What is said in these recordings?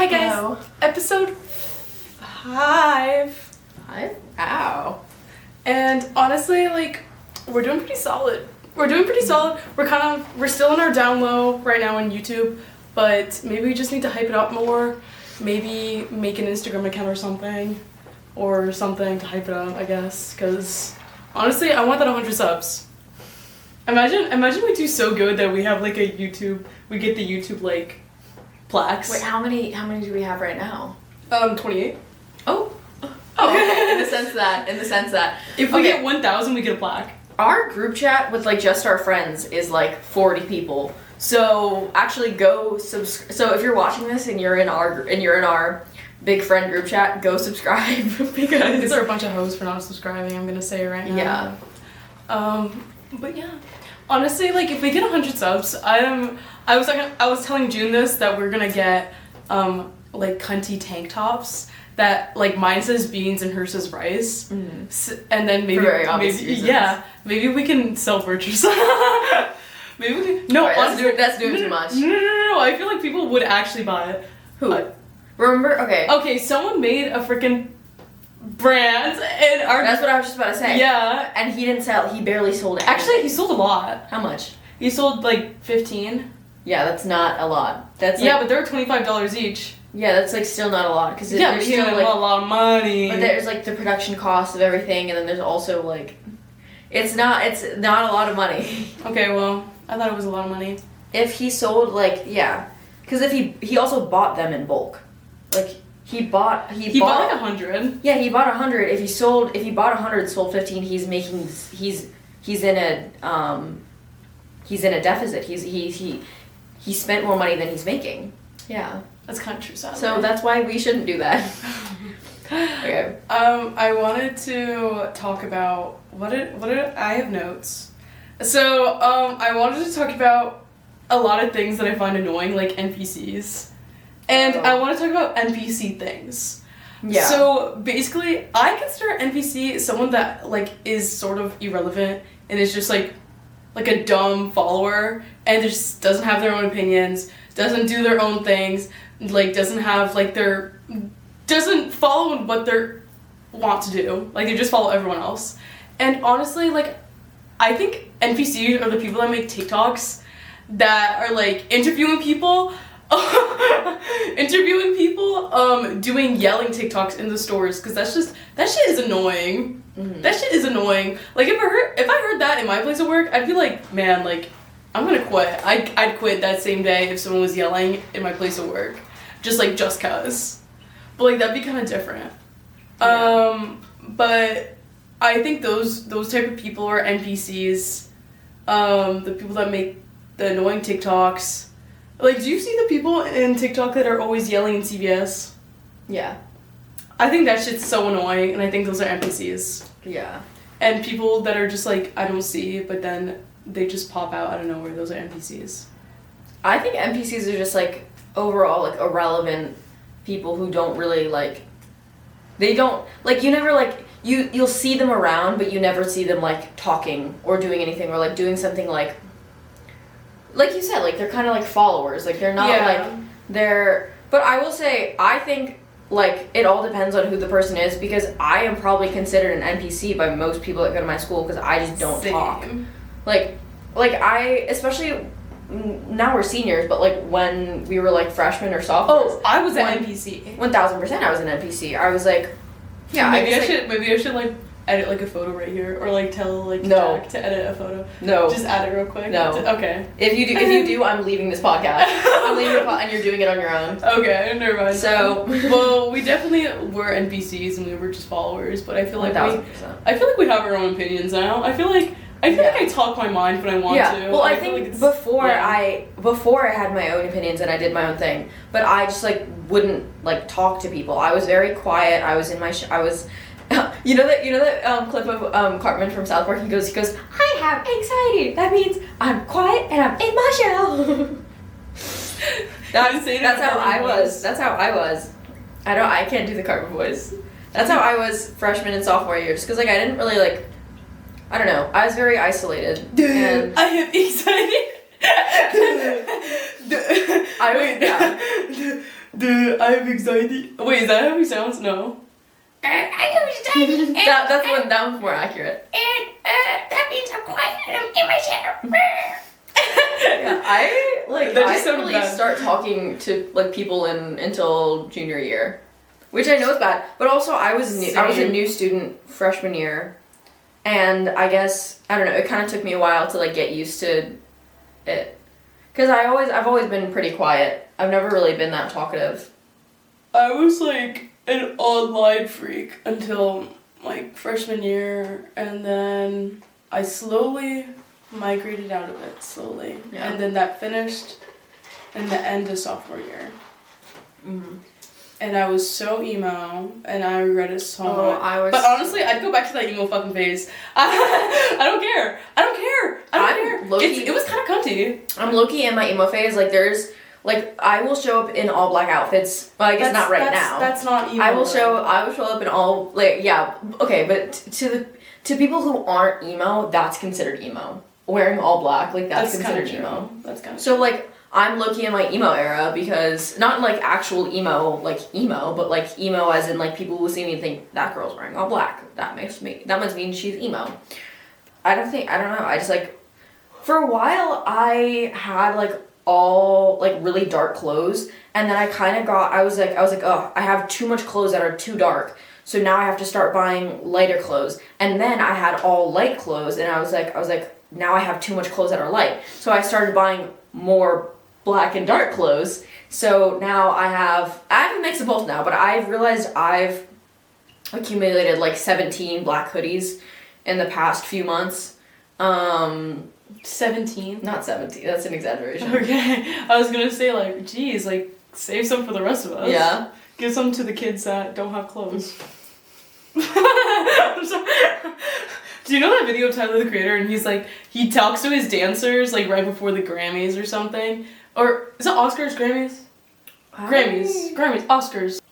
Hi guys, Hello. episode 5. 5? Ow. And honestly, like, we're doing pretty solid. We're still in our down low right now on YouTube, but maybe we just need to hype it up more. Maybe make an Instagram account or something to hype it up, I guess, because honestly, I want that 100 subs. Imagine we do so good that we have like we get the YouTube like plaques. Wait, how many do we have right now? 28. Oh, okay. In the sense that If we get 1,000, we get a plaque. Our group chat with like just our friends is like 40 people. So actually go so if you're watching this and you're in our big friend group chat, go subscribe because These are a bunch of hoes for not subscribing, I'm gonna say it right now. Yeah. But yeah. Honestly, like if we get 100 subs, I was telling June this that we're gonna get like cunty tank tops that like mine says beans and hers says rice. Mm. And then maybe For very obvious reasons. Yeah, maybe we can sell virtues. Maybe we can, no, Right, honestly, that's doing too much. No, I feel like people would actually buy it. Who? Remember? Okay, someone made a freaking brand and that's what I was just about to say. Yeah. And he didn't sell. He barely sold it. Actually, he sold a lot. How much? He sold like 15. Yeah, that's not a lot. That's like, Yeah, but they're $25 each. yeah, that's like still not a lot because Yeah, there's but still like a lot of money. but there's like the production cost of everything, and then there's also like it's not a lot of money. Okay, well, I thought it was a lot of money. If he sold like because if he also bought them in bulk, like he bought like 100. Yeah, he bought 100. If he bought 100, sold 15, he's in a deficit. He spent more money than he's making. Yeah. That's kind of true, sadly. So that's why we shouldn't do that. Okay. I wanted to talk about what did I have notes. So, I wanted to talk about a lot of things that I find annoying, like NPCs. And I want to talk about NPC things. Yeah. So, basically, I consider NPC someone that, like, is sort of irrelevant and is just, like a dumb follower and just doesn't have their own opinions, doesn't do their own things, like, doesn't follow what they want to do. Like, they just follow everyone else. And honestly, like, I think NPCs are the people that make TikToks that are, like, interviewing people, doing yelling TikToks in the stores, because that shit is annoying. Mm-hmm. That shit is annoying. Like, if I heard that in my place of work, I'd be like, man, like, I'm gonna quit. I'd quit that same day if someone was yelling in my place of work. Just cause. But, like, that'd be kind of different. Yeah. But I think those type of people are NPCs. The people that make the annoying TikToks. Like, do you see the people in TikTok that are always yelling in CVS? Yeah. I think that shit's so annoying, and I think those are NPCs. Yeah. And people that are just like, I don't see, but then they just pop out out of nowhere, those are NPCs. I think NPCs are just like overall like irrelevant people who don't really like. They don't like you never like you'll see them around, but you never see them like talking or doing anything or like doing something like you said, like they're kind of like followers. Like they're not like they're. But I will say I think. Like, it all depends on who the person is, because I am probably considered an NPC by most people that go to my school, because I just don't talk. Like I, especially, now we're seniors, but, like, when we were, like, freshmen or sophomores. Oh, I was an NPC. 1,000% I was an NPC. I was, like, yeah. Maybe I should, like, edit, like, a photo right here, or, like, tell, like, Jack to edit a photo. No. Just add it real quick. No. Okay. If you do, I'm leaving this podcast. I'm leaving the and you're doing it on your own. Okay, never mind. So. Well, we definitely were NPCs and we were just followers, but I feel like 1,000%. we have our own opinions now. I feel like I talk my mind when I want to. Well, I think before I had my own opinions and I did my own thing, but I just like wouldn't like talk to people. I was very quiet. I was in my you know that clip of Cartman from South Park. He goes, I have anxiety. That means I'm quiet and I'm in my shell. That's how I was. That's how I was. I can't do the Cartman voice. That's how I was freshman and sophomore year. Just because like I didn't really like. I don't know. I was very isolated. And I have anxiety. I have anxiety. Wait, is that how he sounds? No. I have anxiety. And, That one's more accurate. and that means I'm quiet and I'm in my chair. Yeah, I That just I sounded didn't really bad. start talking to like people until junior year, which I know is bad. But also I was new, I was a Same. new student freshman year, and I guess I don't know. It kind of took me a while to like get used to it, because I've always been pretty quiet. I've never really been that talkative. I was like an online freak until like freshman year, and then I slowly migrated out of it slowly, Yeah. and then that finished in the end of sophomore year. Mm-hmm. And I was so emo, and I regret it so Oh, much. I was. But honestly, I'd go back to that emo fucking phase. I don't care. I don't care. I I'm don't care. low-key- It was kind of cunty. I'm low-key in my emo phase. Like there's like I will show up in all black outfits. Well, I guess not right now. That's not emo. I will show up in all like yeah okay, but to people who aren't emo, that's considered emo. Wearing all black, like that's considered emo. That's kind of So like I'm low-key in my emo era because not like actual emo like emo, but like emo as in like people who see me and think that girl's wearing all black. That must mean she's emo. I don't know. I just like for a while I had like all like really dark clothes, and then I was like oh, I have too much clothes that are too dark, so now I have to start buying lighter clothes. And then I had all light clothes, and I was like now I have too much clothes that are light, so I started buying more black and dark clothes. So now I have a mix of both now, but I've realized I've accumulated like 17 black hoodies in the past few months. 17. Not 17, that's an exaggeration. Okay, I was gonna say like, geez, like save some for the rest of us. Yeah. Give some to the kids that don't have clothes. I'm sorry. Do you know that video of Tyler the Creator, and he's like, he talks to his dancers like right before the Grammys or something, or is it Oscars, Grammys? Grammys,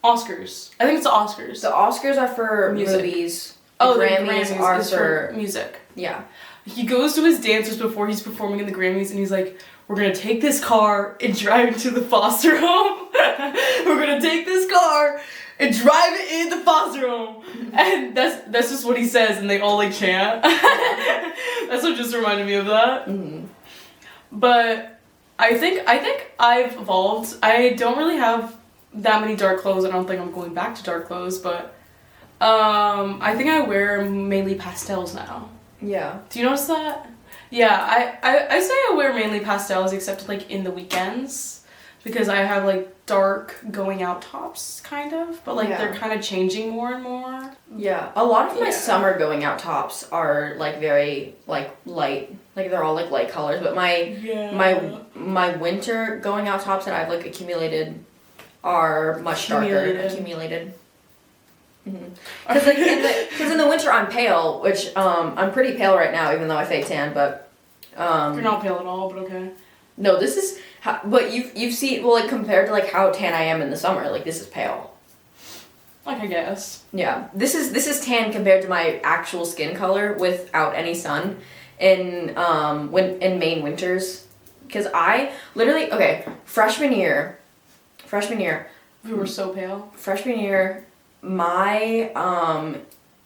Oscars. I think it's the Oscars. The Oscars are for Music. movies. Oh, the the Grammys are is for music. yeah. He goes to his dancers before he's performing in the Grammys, and he's like, we're gonna take this car and drive it to the foster home. We're gonna take this car and drive it in the foster home. And that's just what he says, and they all like chant. That's what just reminded me of that. Mm-hmm. But I think I've evolved. I don't really have that many dark clothes. I don't think I'm going back to dark clothes, but I think I wear mainly pastels now. Yeah. Do you notice that? Yeah, I say I wear mainly pastels, except like in the weekends, because I have like dark going out tops, kind of, but like Yeah. they're kind of changing more and more. Yeah. A lot of my Yeah. summer going out tops are like very like light. Like they're all like light colors, but my winter going out tops that I've like accumulated are much darker. Accumulated. Because like in the winter I'm pale, which I'm pretty pale right now, even though I fake tan. But You're not pale at all, but okay. no, this is how, but you've seen well like compared to like how tan I am in the summer, like this is pale. Like I guess. Yeah, this is tan compared to my actual skin color without any sun in Maine winters. Because I literally freshman year. We were so pale. Freshman year, my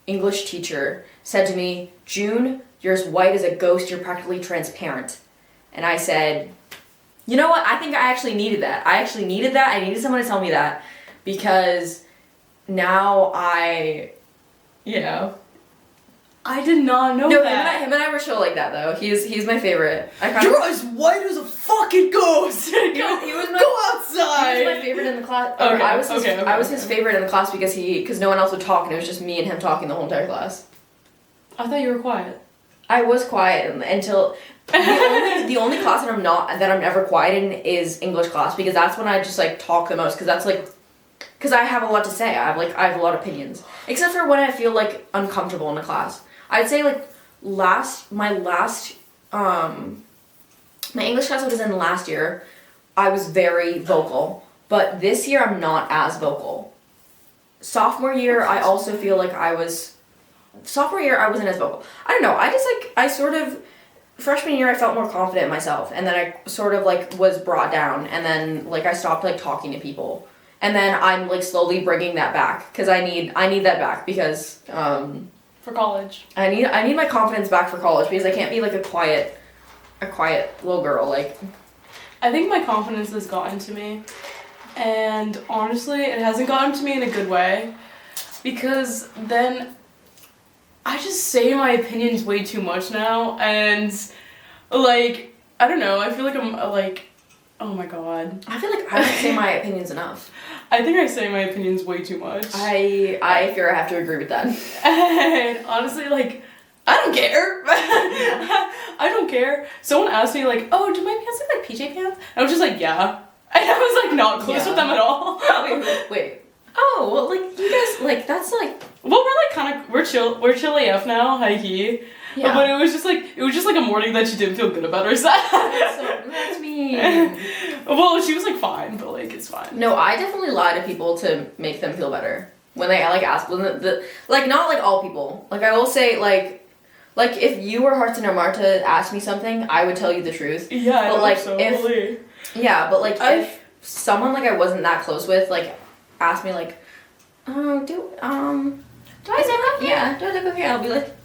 English teacher said to me, June, you're as white as a ghost, you're practically transparent. And I said, you know what, I think I actually needed that. I needed someone to tell me that, because now I did not know that. him and I were chill like that though. He's my favorite. You're as white as a fucking ghost. He was my, Go outside. He was my favorite in the class. Okay, I was his, okay, I was okay. his favorite in the class because no one else would talk, and it was just me and him talking the whole entire class. I thought you were quiet. I was quiet until the only class that I'm never quiet in is English class, because that's when I just like talk the most, because I have a lot to say. I have a lot of opinions, except for when I feel like uncomfortable in a class. I'd say like my English class I was in last year, I was very vocal, but this year I'm not as vocal. Sophomore year I also feel like I wasn't as vocal. I don't know, freshman year I felt more confident in myself, and then I sort of like was brought down, and then like I stopped like talking to people. and then I'm like slowly bringing that back because I need that back because For college. I need my confidence back for college because I can't be like a quiet little girl. Like, I think my confidence has gotten to me, and honestly, it hasn't gotten to me in a good way, because then I just say my opinions way too much now, and like, I don't know, I feel like I'm like, oh my god. I feel like I don't say my opinions enough. I think I say my opinions way too much. I fear I have to agree with that. And honestly, like, I don't care. I don't care. Someone asked me, like, oh, do my pants look like PJ pants? And I was just like, yeah. And I was like, not close with them at all. Wait. Oh, well, like, you guys, like, that's like... Well, we're like kind of, we're chill AF now, high key. Yeah. But it was just like a morning that she didn't feel good about herself. That's mean. Well, she was like fine, but like it's fine. No, I definitely lie to people to make them feel better. When they like ask, when like not like all people. Like I will say like if you or Hearts and Marta asked me something, I would tell you the truth. Yeah, but like so. if yeah, but like if someone like I wasn't that close with like asked me like, oh do I look okay? Yeah, do I look okay? I'll be like,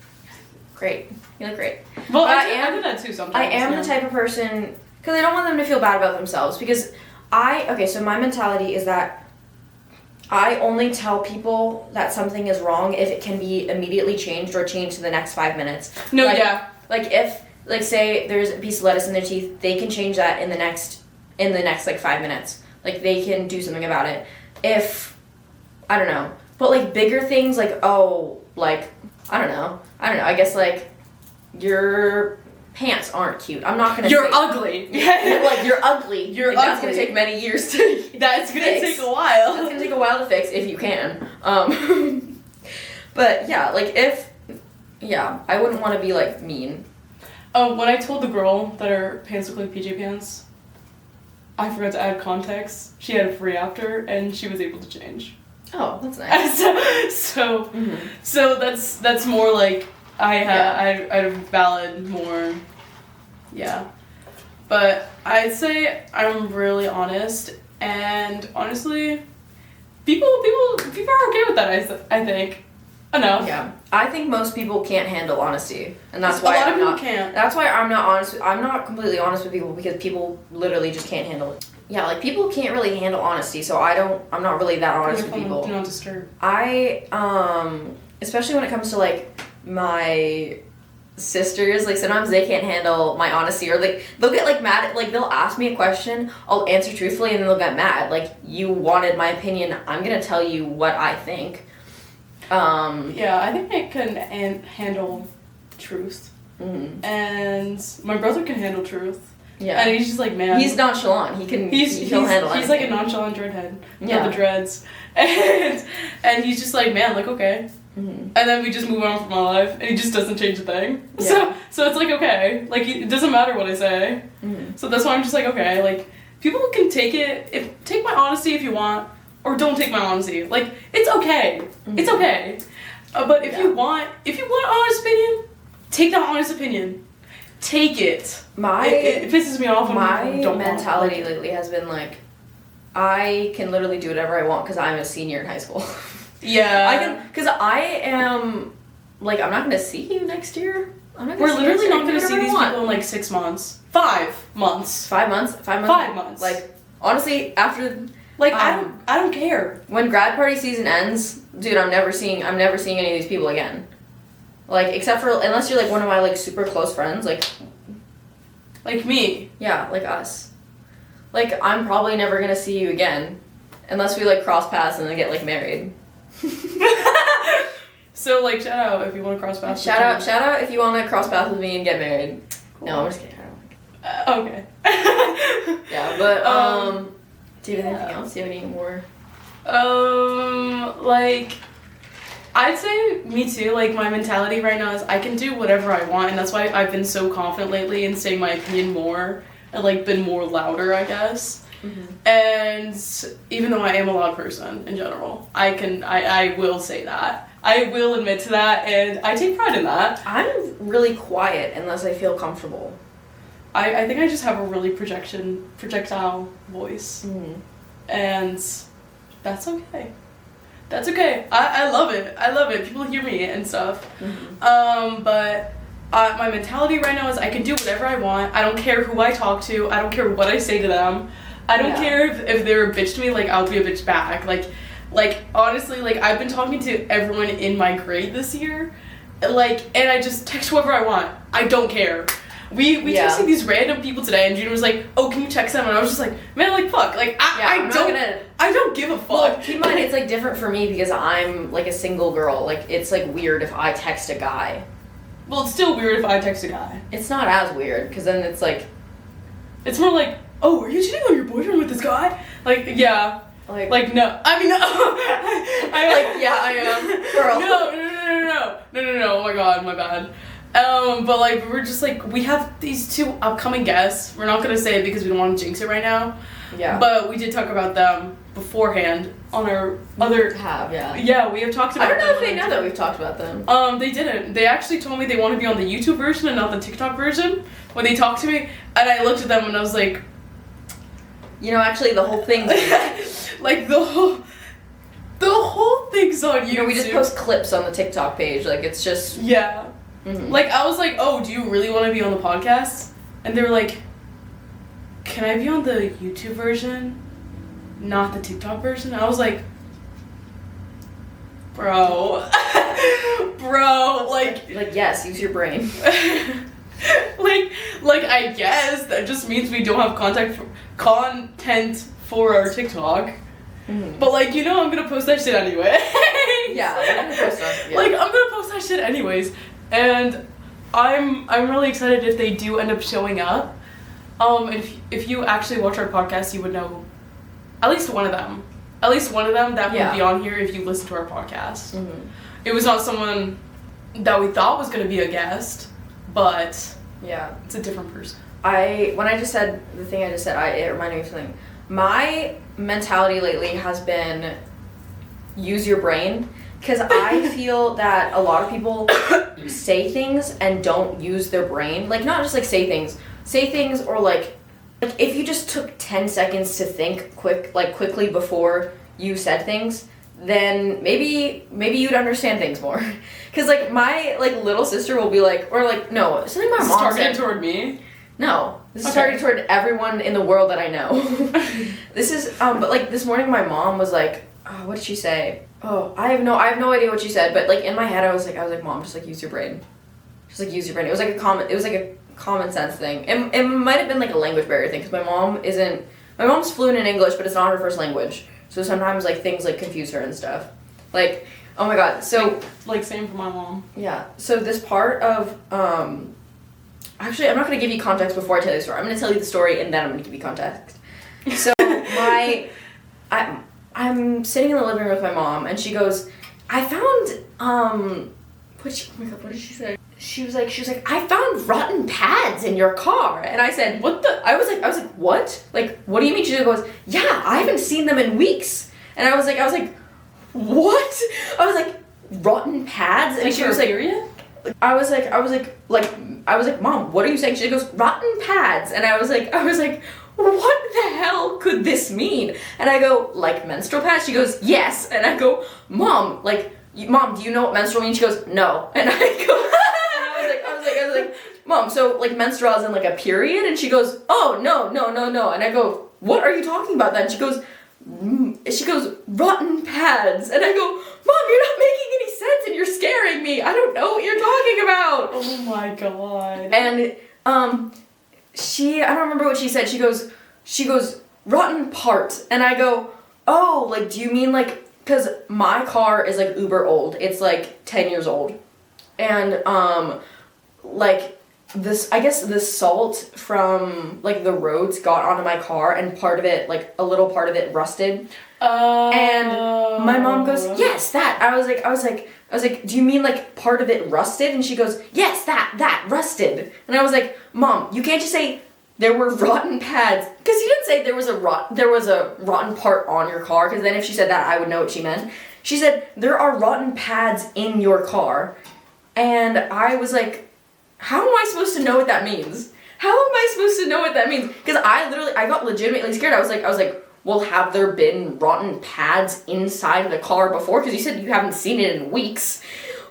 great, you look great. Well, I do that too sometimes. I am the type of person because I don't want them to feel bad about themselves because so my mentality is that I only tell people that something is wrong if it can be immediately changed or changed in the next 5 minutes. No, like, yeah. Like if, like say there's a piece of lettuce in their teeth, they can change that in the next like 5 minutes. Like they can do something about it. If, I don't know. But like bigger things like, oh, like, I don't know. I guess like your pants aren't cute. I'm not gonna You're ugly. Yeah. Like you're ugly. You're like, ugly. That's gonna take many years to That's gonna fix. take a while. That's gonna take a while to fix if you can. But yeah, like I wouldn't want to be like mean. Oh, when I told the girl that her pants look like PJ pants, I forgot to add context. She had a free after, and she was able to change. Oh, that's nice. So that's more like I had a valid more, yeah. But I'd say I'm really honest, and honestly, people are okay with that. I think enough. Yeah, I think most people can't handle honesty, and that's A why lot of I'm people not. can't. That's why I'm not honest. I'm not completely honest with people because people literally just can't handle it. Yeah, like people can't really handle honesty, so I'm not really that honest with people. Do not disturb. Especially when it comes to like my sisters, like sometimes they can't handle my honesty, or like they'll get like mad, like they'll ask me a question, I'll answer truthfully, and then they'll get mad. Like, you wanted my opinion, I'm gonna tell you what I think. Yeah, I think I can handle truth, and my brother can handle truth. Yeah, and he's just like, man, he's nonchalant. He'll handle anything. He's like a nonchalant dreadhead. Yeah, the dreads, and he's just like, man, like okay. And then we just move on from our life, and he just doesn't change a thing. Yeah. So it's like, okay, like it doesn't matter what I say. So that's why I'm just like, okay, like people can take my honesty if you want, or don't take my honesty. Like it's okay, it's okay. But if you want honest opinion, take that honest opinion. Take it. It pisses me off when my don't mentality lately has been like, I can literally do whatever I want because I'm a senior in high school. Yeah. I can, because I am, like, I'm not going to see you next year. We're literally not going to see these people in like 6 months. 5 months. 5 months? 5 months? 5 months. Like, honestly, after... Like, I don't care. When grad party season ends, dude, I'm never seeing any of these people again. Like, except for, unless you're like one of my like super close friends, like me. Yeah, like us. Like, I'm probably never going to see you again. Unless we like cross paths and then get like married. So like shout out if you want to cross paths. Shout out if you want to cross paths with me and get married. Cool. No, I'm just kidding. Okay. Yeah, but do you have anything else? Do you have any more? Like I'd say me too. Like my mentality right now is I can do whatever I want, and that's why I've been so confident lately in saying my opinion more and like been more louder, I guess. And even though I am a loud person in general, I will say that. I will admit to that, and I take pride in that. I'm really quiet unless I feel comfortable. I think I just have a really projectile voice. And That's okay. That's okay. I love it. I love it. People hear me and stuff. But my mentality right now is I can do whatever I want. I don't care who I talk to. I don't care what I say to them. I don't care if they're a bitch to me, like, I'll be a bitch back. Like, honestly, like, I've been talking to everyone in my grade this year, like, and I just text whoever I want. I don't care. We texted these random people today, and June was like, "Oh, can you text them?" And I was just like, "Man, like, fuck, like, I don't give a fuck." Well, keep in mind, it's, like, different for me because I'm, like, a single girl. Like, it's, like, weird if I text a guy. Well, it's still weird if I text a guy. It's not as weird, because then it's, like... It's more like, "Oh, are you cheating on your boyfriend with this guy?" Like, yeah. Like no. I mean, no. I am. Girl. No, oh my god, my bad. But, like, we're just, like, we have these 2 upcoming guests. We're not gonna say it because we don't want to jinx it right now. Yeah. But we did talk about them beforehand on our other... Yeah, we have talked about them. I don't know if they know that we've talked about them. They didn't. They actually told me they want to be on the YouTube version and not the TikTok version when they talked to me. And I looked at them and I was like... You know, actually, the whole thing's... like, the whole thing's on YouTube. You know, we just post clips on the TikTok page. Like, it's just... Yeah. Mm-hmm. Like, I was like, "Oh, do you really want to be on the podcast?" And they were like, "Can I be on the YouTube version, not the TikTok version?" I was like, bro, like, yes, use your brain. like, I guess that just means we don't have content for our TikTok. Mm-hmm. But, like, you know, I'm gonna post that shit anyway. Yeah, I'm gonna post that. Yeah. Like, I'm gonna post that shit anyways. And I'm really excited if they do end up showing up. If you actually watch our podcast, you would know at least one of them. At least one of them that would be on here if you listen to our podcast. Mm-hmm. It was not someone that we thought was going to be a guest, but it's a different person. When I just said the thing I just said, it reminded me of something. My mentality lately has been use your brain. Because I feel that a lot of people say things and don't use their brain. Like, not just, like, say things or, like if you just took 10 seconds to think quickly before you said things, then maybe you'd understand things more. Because, like, my, like, little sister will be like, or, like, no, something my mom said. Targeted toward me? No. This is targeted toward everyone in the world that I know. This is, but, like, this morning my mom was like, what did she say? Oh, I have no idea what she said, but, like, in my head I was like, Mom, just, like, use your brain. Just, like, use your brain. It was like a common sense thing. It might have been, like, a language barrier thing, because my mom's fluent in English, but it's not her first language. So sometimes, like, things, like, confuse her and stuff. Like, oh my god, so... Like, same for my mom. Yeah, so this part of, actually, I'm not going to give you context before I tell you the story. I'm going to tell you the story, and then I'm going to give you context. So, I'm sitting in the living room with my mom, and she goes, I found, what did she say? She was like, I found rotten pads in your car. And I said, what the? I was like, what? Like, what do you mean? She goes, yeah, I haven't seen them in weeks. And I was like, what? I was like, rotten pads? And she was like, period? I was like, Mom, what are you saying? She goes, rotten pads. And I was like, what the hell could this mean? And I go, like menstrual pads? She goes, yes. And I go, Mom, do you know what menstrual means? She goes, no. And I go, I was like, Mom, so, like, menstrual as in, like, a period? And she goes, oh, no. And I go, what are you talking about then? She goes, rotten pads. And I go, Mom, you're not making any sense and you're scaring me. I don't know what you're talking about. Oh my god. And, I don't remember what she said. She goes, rotten part. And I go, oh, like, do you mean, like, because my car is, like, uber old. It's, like, 10 years old. And, like, I guess the salt from, like, the roads got onto my car, and part of it, like, a little part of it rusted. And my mom goes, yes, that. I was like, do you mean, like, part of it rusted? And she goes, yes, that rusted. And I was like, Mom, you can't just say there were rotten pads, because you didn't say there was a rotten part on your car, because then if she said that, I would know what she meant. She said, there are rotten pads in your car. And I was like, how am I supposed to know what that means? How am I supposed to know what that means? Because I got legitimately scared. I was like, well, have there been rotten pads inside the car before? Because you said you haven't seen it in weeks.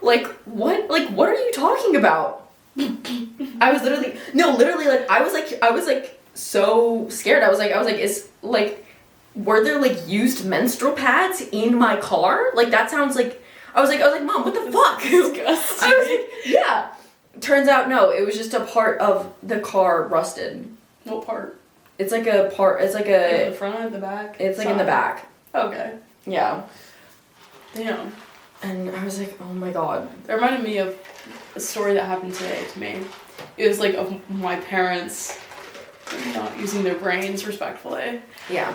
Like, what? Like, what are you talking about? I was literally, no, literally, like, I was like, so scared. I was like, is, like, were there, like, used menstrual pads in my car? Like, that sounds like, I was like, Mom, what the fuck? Disgusting. I was like, yeah. Turns out, no, it was just a part of the car rusted. What part? It's like a part, it's like a... The front, the back? It's like side? in the back. Okay. Yeah. Damn. And I was like, oh my god. That reminded me of a story that happened today to me. It was like of my parents not using their brains respectfully. Yeah.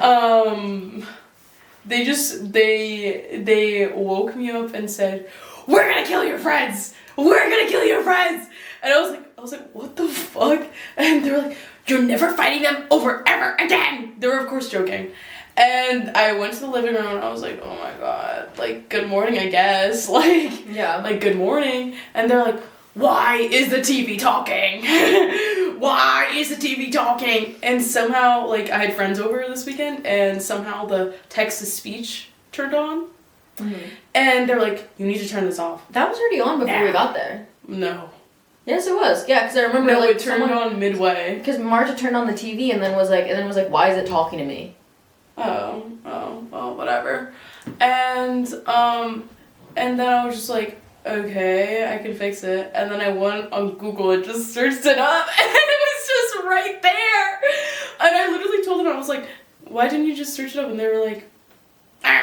They woke me up and said, "We're gonna kill your friends! We're gonna kill your friends!" And I was like, what the fuck? And they were like, "You're never fighting them over ever again!" They were of course joking. And I went to the living room and I was like, oh my god, like, good morning, I guess. Like, Yeah. like, good morning. And they're like, why is the TV talking? Why is the TV talking? And somehow, like, I had friends over this weekend and somehow the text-to-speech turned on. Mm-hmm. And they're like, you need to turn this off. That was already on before we got there. No. Yes, it was. Yeah, because I remember, No, like, it turned on midway. Because Marta turned on the TV and then was like, why is it talking to me? Oh, well, whatever. And then I was just like, okay, I can fix it. And then I went on Google and just searched it up, and it was just right there. And I literally told them, I was like, why didn't you just search it up? And they were like,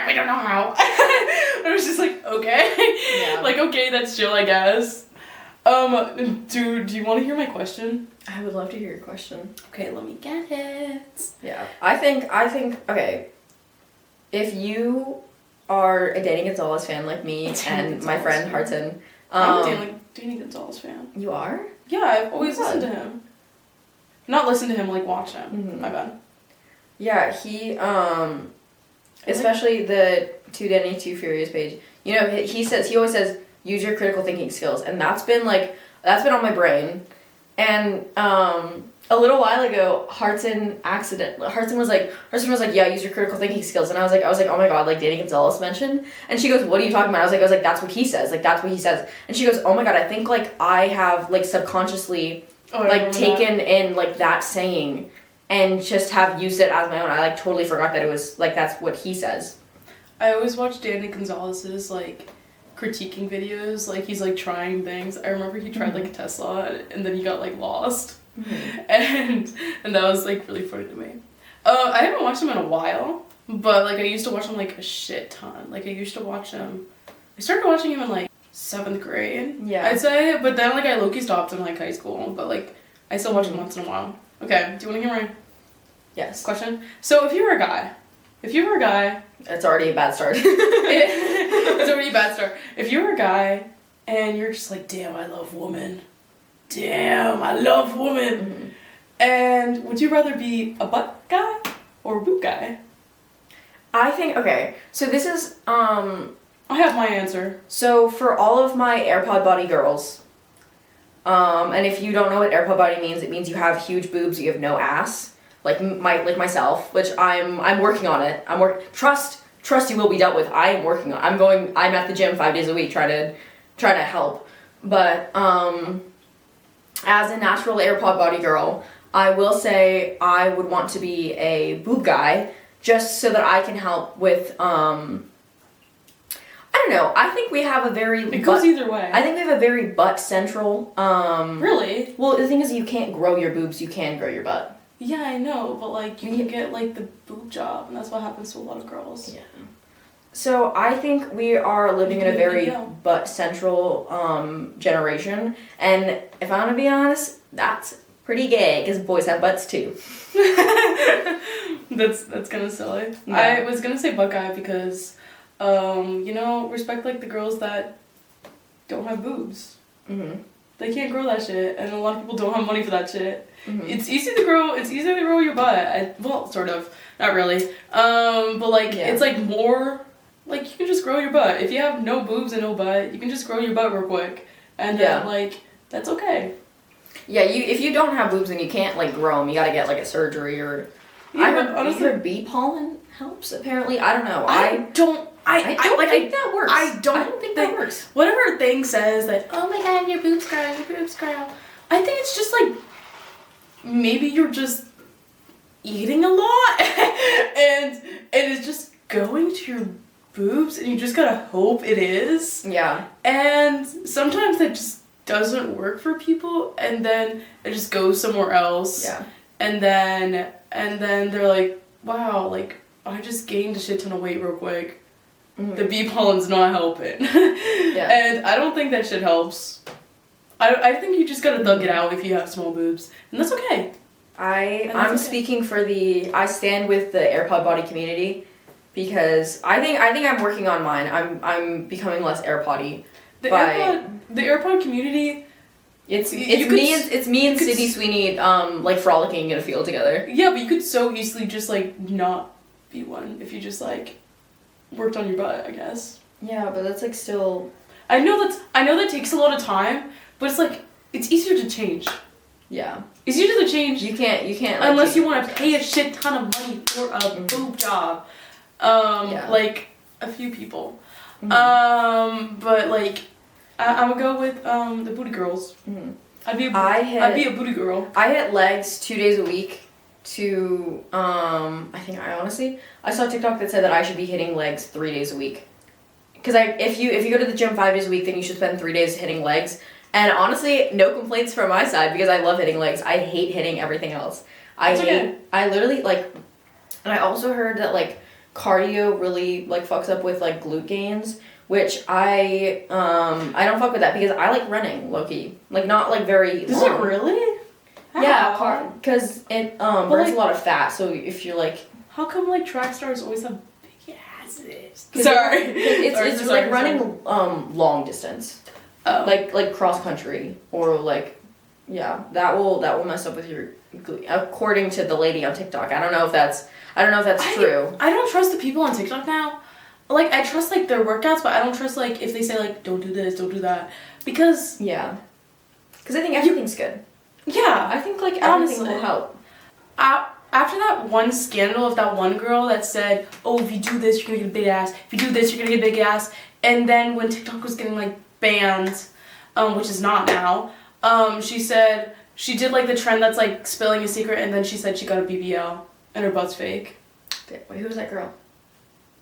we don't know how. I was just like, okay. Yeah. Like, okay, that's chill, I guess. Do you want to hear my question? I would love to hear your question. Okay, let me get it. Yeah. I think, okay, if you are a Danny Gonzalez fan like me and my friend Harton, I'm a Danny Gonzalez fan. You are? Yeah, I've always listened to him. Not listened to him, like watch him. Mm-hmm. My bad. Yeah, he, especially the Two Danny, Two Furious page, you know, he always says, use your critical thinking skills, and that's been on my brain. And a little while ago, Harton was like, yeah, use your critical thinking skills, and I was like, oh my god, like Danny Gonzalez mentioned, and she goes, what are you talking about? I was like, that's what he says, like that's what he says, and she goes, oh my god, I think like I have like subconsciously like taken in like that saying, and just have used it as my own. I like totally forgot that it was like that's what he says. I always watch Danny Gonzalez's like critiquing videos, like he's like trying things. I remember he tried like a Tesla and then he got like lost. Mm-hmm. and that was like really funny to me. I haven't watched him in a while, but like I used to watch him like a shit ton. Like I started watching him in like 7th grade. Yeah. I'd say, but then like I low-key stopped in like high school, but like I still watch him once in a while. Okay, do you want to hear my question? So if you were a guy, it's already a bad start. It's already a bad start. If you were a guy and you're just like, damn, I love women. Mm-hmm. And would you rather be a butt guy or a boob guy? I think, okay, so this is, I have my answer. So for all of my AirPod body girls, and if you don't know what AirPod body means, it means you have huge boobs, you have no ass, like myself, which I'm working on it. Trust you will be dealt with. I am working on. I'm at the gym 5 days a week trying to help. But as a natural AirPod body girl, I will say I would want to be a boob guy just so that I can help with I don't know. I think we have a very It goes either way. I think we have a very butt central Really? Well, the thing is you can't grow your boobs, you can grow your butt. Yeah, I know, but like you can get like the boob job, and that's what happens to a lot of girls. Yeah. So I think we are living in a very butt central generation, and if I'm gonna be honest, that's pretty gay because boys have butts too. That's kind of silly. Yeah. I was gonna say butt guy because, respect like the girls that don't have boobs. Mm-hmm. They can't grow that shit, and a lot of people don't have money for that shit. Mm-hmm. It's easy to grow your butt. Well, sort of, not really. But like it's like more like you can just grow your butt. If you have no boobs and no butt, you can just grow your butt real quick, and then like that's okay. Yeah, if you don't have boobs and you can't like grow them, you gotta get like a surgery or I heard bee pollen helps. Apparently, I don't know. I don't think that works. I don't think that works. Whatever thing says that, oh my god, your boobs grow, your boobs grow. I think it's just like, maybe you're just eating a lot and it's just going to your boobs and you just gotta hope it is. Yeah. And sometimes that just doesn't work for people and then it just goes somewhere else. Yeah. And then they're like, wow, like I just gained a shit ton of weight real quick. Mm-hmm. The bee pollen's not helping. Yeah. And I don't think that shit helps. I think you just gotta thug it out if you have small boobs. And that's okay. I'm speaking for I stand with the AirPod body community because I think I'm working on mine. I'm becoming less AirPoddy. The AirPod community. It's me and Sydney Sweeney like frolicking in a field together. Yeah, but you could so easily just like not be one if you just like worked on your butt, I guess. Yeah, but that's like still. I know that takes a lot of time, but it's like it's easier to change. Yeah. It's easier to change. You can't. Like, unless you want to pay a shit ton of money for a boob job. Like a few people. Mm-hmm. But like, I'm gonna go with the booty girls. Mm-hmm. I'd be a booty girl. I hit legs 2 days a week. I saw a TikTok that said that I should be hitting legs 3 days a week. Because if you go to the gym 5 days a week, then you should spend 3 days hitting legs. And honestly, no complaints from my side because I love hitting legs. I hate hitting everything else. I literally like, and I also heard that like cardio really like fucks up with like glute gains, which I don't fuck with that because I like running low key, like not like very. Does it really? Yeah, because it burns like, a lot of fat. So if you're like, how come like track stars always have big asses? Sorry, it's like running long distance. Oh. Like cross country or like, yeah, that will mess up with your glute, according to the lady on TikTok. I don't know if that's true. I don't trust the people on TikTok now. Like I trust like their workouts, but I don't trust like if they say like don't do this, don't do that, because I think everything's good. Yeah, I think like everything will help. After that one scandal of that one girl that said, oh, if you do this, you're gonna get a big ass. If you do this, you're gonna get a big ass. And then when TikTok was getting like banned, which is not now, she said she did like the trend that's like spilling a secret, and then she said she got a BBL and her butt's fake. Wait, who was that girl?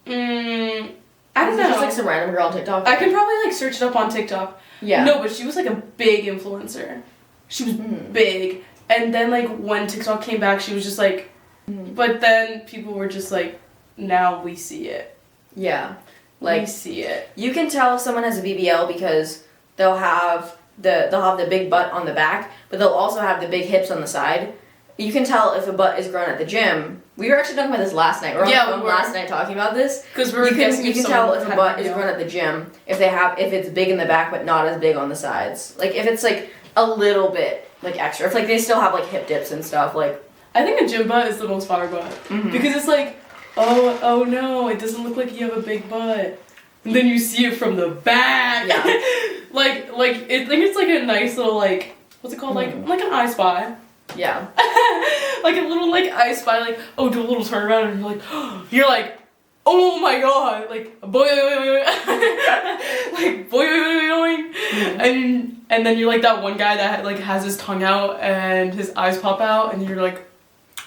I don't know. Just like some random girl on TikTok. I can probably like search it up on TikTok. Yeah. No, but she was like a big influencer. She was big. And then like when TikTok came back, she was just like, but then people were just like, now we see it. Yeah. Like, we see it. You can tell if someone has a BBL because they'll have the big butt on the back, but they'll also have the big hips on the side. You can tell if a butt is grown at the gym. We were actually talking about this last night. We were last night talking about this. Because you can tell if a butt is grown at the gym if it's big in the back but not as big on the sides. Like if it's like a little bit like extra. If like they still have like hip dips and stuff. Like I think a gym butt is the most fire butt because it's like, oh no, it doesn't look like you have a big butt. And then you see it from the back. Yeah. like I think it's like a nice little like what's it called like an I Spy. Yeah. Like a little like I Spy like do a little turnaround and you're like oh my god like boy like boy and then you're like that one guy that like has his tongue out and his eyes pop out and you're like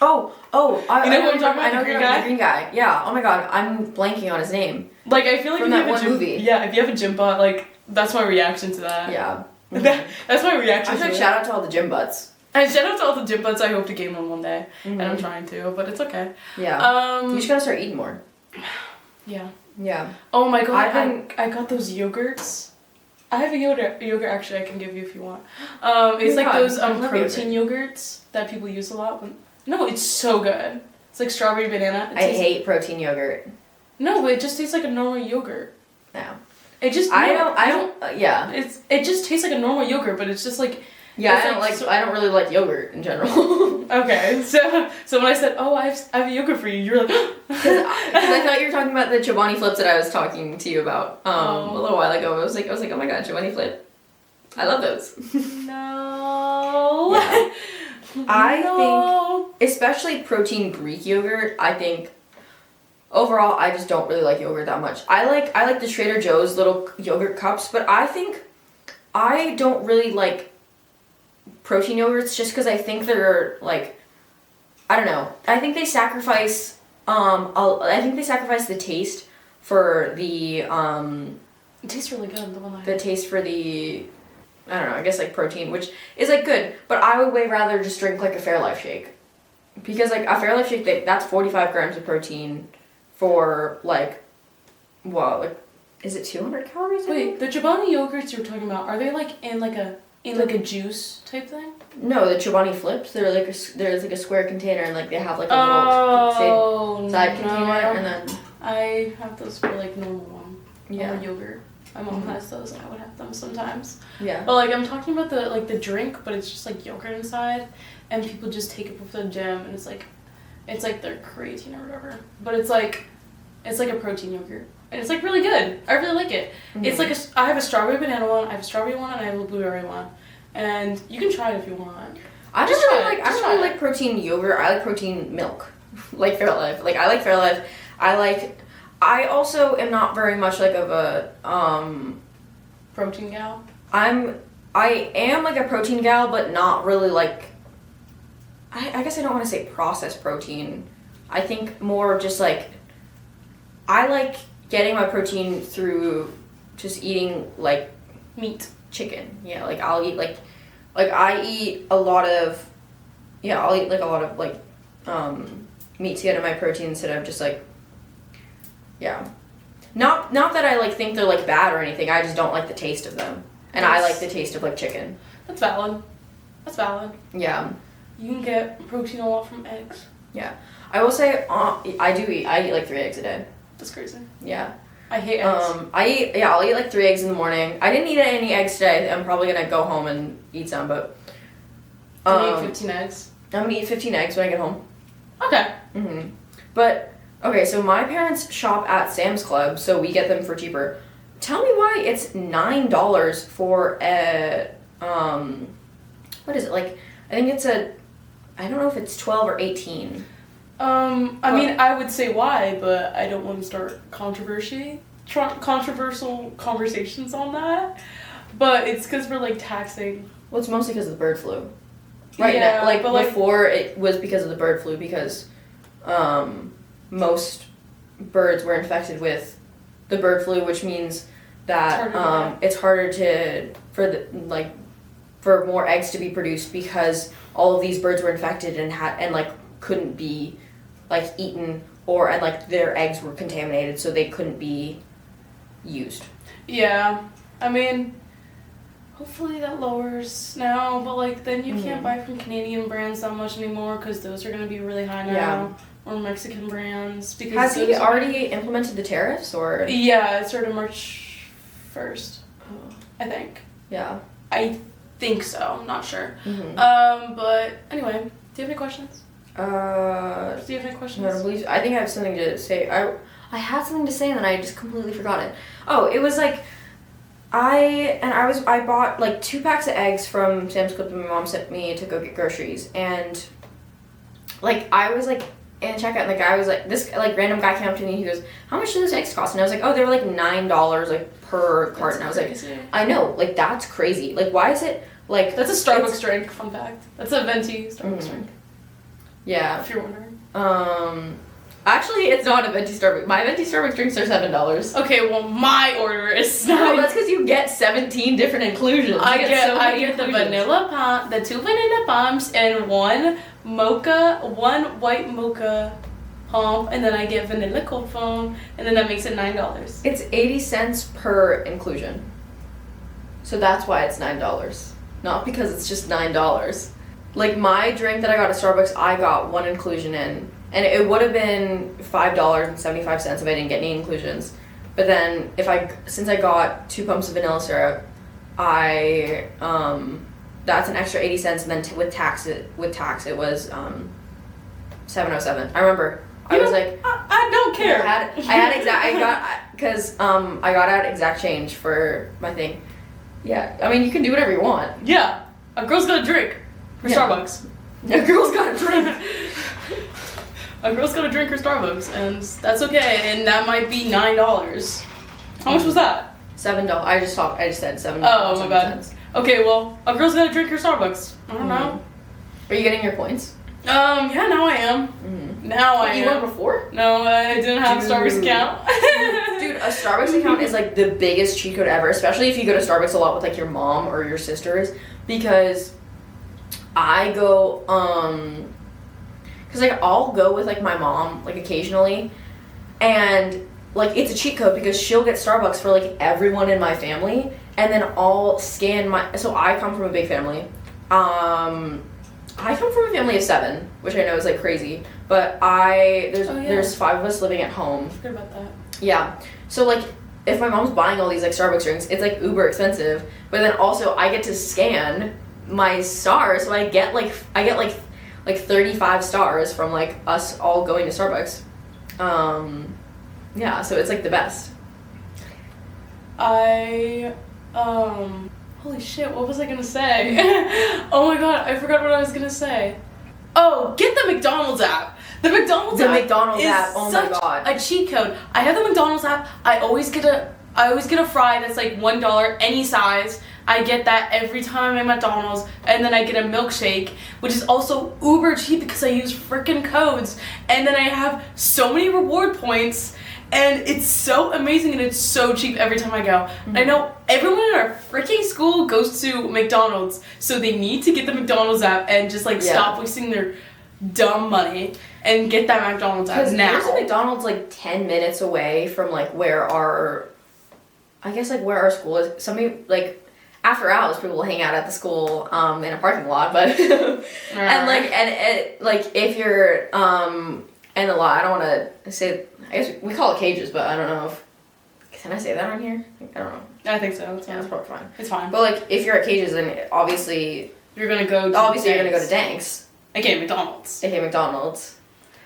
I know what I'm talking about. The green guy. Yeah. Oh my god, I'm blanking on his name. Like I feel like from that one movie. Yeah, if you have a gym butt, like that's my reaction to that. Yeah. That's my reaction. I shout out to all the gym butts. And shout out to all the gym butts. I hope to gain one day, and I'm trying to, but it's okay. Yeah. You just gotta start eating more. Yeah. Yeah. Oh my god, I got those yogurts. I have a yogurt actually I can give you if you want. It's like those protein yogurts that people use a lot. No, it's so good. It's like strawberry banana. I hate protein yogurt. No, but it just tastes like a normal yogurt. No. It just I don't yeah. It just tastes like a normal yogurt, but it's just like yeah, I don't really like yogurt in general. Okay, so when I said, oh, I have a yogurt for you, you're like, because I thought you were talking about the Chobani flips that I was talking to you about a little while ago. I was like, oh my god, Chobani flip. I love those. No. Yeah. I think especially protein Greek yogurt, I think overall I just don't really like yogurt that much. I like the Trader Joe's little yogurt cups, but I think I don't really like protein yogurts just because I think they're like, I don't know. I think they sacrifice the taste for the It tastes really good. The one I the taste for the, I don't know, I guess like protein, which is like good, but I would way rather just drink like a Fairlife shake. Because like a Fairlife shake, that's 45 grams of protein for like, well, like, is it 200 calories? I Wait, think? the Chobani yogurts you're talking about, are they like in like a juice type thing? No, the Chobani flips, they're like there's like a square container and like they have like a Oh, little side no, container I don't- and then, I have those for like normal one. yeah, Normal yogurt. My mom has those and I would have them sometimes. yeah. But like I'm talking about the drink, but it's just like yogurt inside, and people just take it before the gym, and it's like their creatine or whatever. But it's like a protein yogurt, and it's like really good. I really like it. It's like I have a strawberry banana one, I have a strawberry one, and I have a blueberry one, and you can try it if you want. I Just don't really try it, like. I just don't really try it. like protein yogurt. I like protein milk, like Fairlife. Like I like Fairlife. I also am not very much like of a Protein gal. I am like a protein gal, but not really like. I guess I don't want to say processed protein. I think more of just like. I like getting my protein through just eating like Meat. chicken. Yeah, like I'll eat like I eat a lot of. Yeah, I'll eat like a lot of like meat to get my protein instead of just like. Yeah. Not that I like think they're like bad or anything. I just don't like the taste of them. And I like the taste of like chicken. That's valid. That's valid. Yeah. You can get protein a lot from eggs. Yeah. I will say I eat like 3 eggs a day. That's crazy. Yeah. I hate eggs. I'll eat like 3 eggs in the morning. I didn't eat any eggs today. I'm probably gonna go home and eat some, but I'm gonna eat 15 eggs. I'm gonna eat 15 eggs when I get home. Okay. But okay, so my parents shop at Sam's Club, so we get them for cheaper. Tell me why it's $9 for a what is it, like I think it's I don't know if it's 12 or 18. I mean, I would say why, but I don't want to start controversial conversations on that. But it's because we're like taxing. Well, it's mostly because of the bird flu. Right Yeah, now, like but, like- before it was because of the bird flu because most birds were infected with the bird flu, which means that it's harder for more eggs to be produced because all of these birds were infected and like couldn't be like eaten and like their eggs were contaminated, so they couldn't be used. Yeah, I mean, hopefully that lowers now, but like then you can't buy from Canadian brands that much anymore because those are gonna be really high now. Yeah. Or Mexican brands because Has he those are- already implemented the tariffs or? Yeah, it started March 1st, I think. Yeah. I think so. I'm not sure. But anyway, do you have any questions? Do you have any questions? No, I don't believe. I think I have something to say. I had something to say and then I just completely forgot it. Oh, it was like I bought like 2 packs of eggs from Sam's Club that my mom sent me to go get groceries, and like I was like in checkout and the guy was like, this like random guy came up to me and he goes, how much do those eggs cost? And I was like, oh, they were like $9 like per carton. I was like, I know, like that's crazy. Like why is it like That's a Starbucks drink, fun fact. That's a venti Starbucks drink. Yeah. If you're wondering. Actually, it's not a venti Starbucks. My venti Starbucks drinks are $7. Okay, well my order is No, 9. that's because you get 17 different inclusions. I You get so many the inclusions. vanilla pump, the 2 vanilla pumps, and 1 white mocha pump, and then I get vanilla cold foam, and then that makes it $9. It's 80 cents per inclusion. So that's why it's $9. Not because it's just $9. Like my drink that I got at Starbucks, I got 1 inclusion in. And it would have been $5.75 if I didn't get any inclusions. But then since I got 2 pumps of vanilla syrup, that's an extra 80 cents, and then with tax it was $7.07. I remember. I don't care. I got out exact change for my thing. Yeah, I mean you can do whatever you want. Yeah, a girl's gonna drink for Yeah. Starbucks. A girl's gotta drink. A girl's gotta drink her Starbucks, and that's okay. And that might be $9. How much was that? $7. I just said $7. Oh my bad. Okay, well, a girl's gotta drink her Starbucks. I don't know. Are you getting your points? Yeah, now I am. Now I am. You were before? No, I didn't have a Starbucks account. Dude, a Starbucks account is like the biggest cheat code ever, especially if you go to Starbucks a lot with like your mom or your sisters, because I go, because like I'll go with like my mom like occasionally, and like it's a cheat code because she'll get Starbucks for like everyone in my family, and then I'll scan so I come from a big family. I come from a family of 7, which I know is like crazy, but there's 5 of us living at home. I forgot about that. Yeah. So like if my mom's buying all these like Starbucks drinks, it's like uber expensive, but then also I get to scan my stars, so I get like 35 stars from like us all going to Starbucks. Yeah, so it's like the best. Holy shit, what was I gonna say? Oh my god, I forgot what I was gonna say. Oh, get the McDonald's app. The McDonald's app is oh my such god, a cheat code. I have the McDonald's app. I always get a fry that's like $1, any size. I get that every time I'm at McDonald's, and then I get a milkshake, which is also uber cheap because I use freaking codes, and then I have so many reward points, and it's so amazing, and it's so cheap every time I go. I know everyone in our freaking school goes to McDonald's, so they need to get the McDonald's app and just like stop wasting their dumb money and get that McDonald's app now. There's a McDonald's like 10 minutes away from like where our school is. Somebody like after hours people will hang out at the school in a parking lot, but and if you're in the lot, I don't want to say, I guess we call it cages, but I don't know if, can I say that on here? I don't know. I think so. It's fine. It's probably fine. It's fine. But like if you're at cages, then obviously you're gonna go to Danks. Okay, McDonald's. Okay, McDonald's.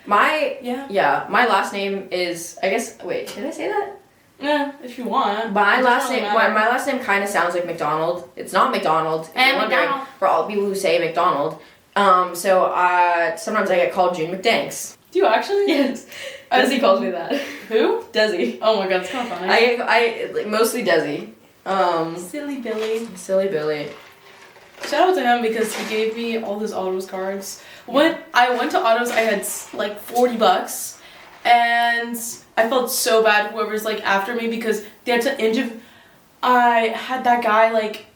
My last name is, I guess, wait, should I say that? Yeah, if you want. My last name kind of sounds like McDonald. It's not McDonald. And McDonald. For all people who say McDonald. So sometimes I get called June McDanks. Do you actually? Yes. Desi calls me that. Who? Desi. Oh my god, it's kind of funny. I like, mostly Desi. Silly Billy. Silly Billy. Shout out to him because he gave me all his autos cards. When I went to autos, I had like $40, and I felt so bad whoever's like after me because they had to I had that guy like,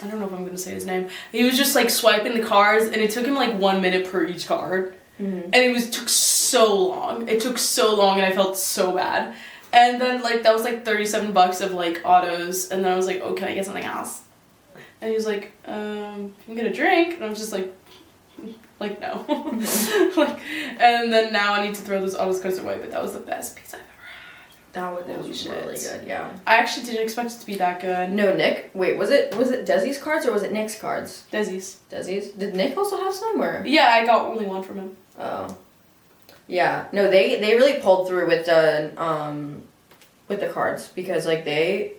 I don't know if I'm gonna say his name. He was just like swiping the cards, and it took him like 1 minute per each card, and it took so long. It took so long, and I felt so bad. And then like that was like $37 of like autos, and then I was like, oh, can I get something else? And he was like, you can get a drink, and I was just like no. And then now I need to throw those autos cards away, but that was the best pizza I've ever had. That was really good, yeah. I actually didn't expect it to be that good. No, Nick. Wait, was it Desi's cards or was it Nick's cards? Desi's. Did Nick also have some or? Yeah, I got only one from him. Oh. Yeah. No, they really pulled through with the cards because like they.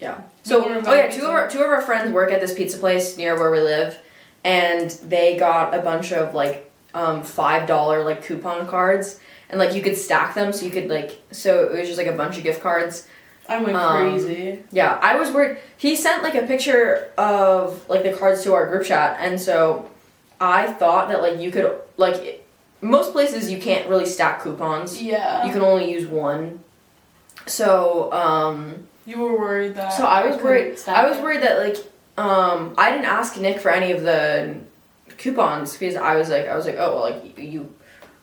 Yeah. So two of our friends work at this pizza place near where we live, and they got a bunch of like $5 like coupon cards, and like you could stack them so you could so it was just like a bunch of gift cards. I went crazy. Yeah, I was worried. He sent like a picture of like the cards to our group chat, and so I thought that like you could most places you can't really stack coupons. Yeah. You can only use one. So you were worried that. So I was worried. I was worried that like I didn't ask Nick for any of the coupons because I was like, oh well, like you.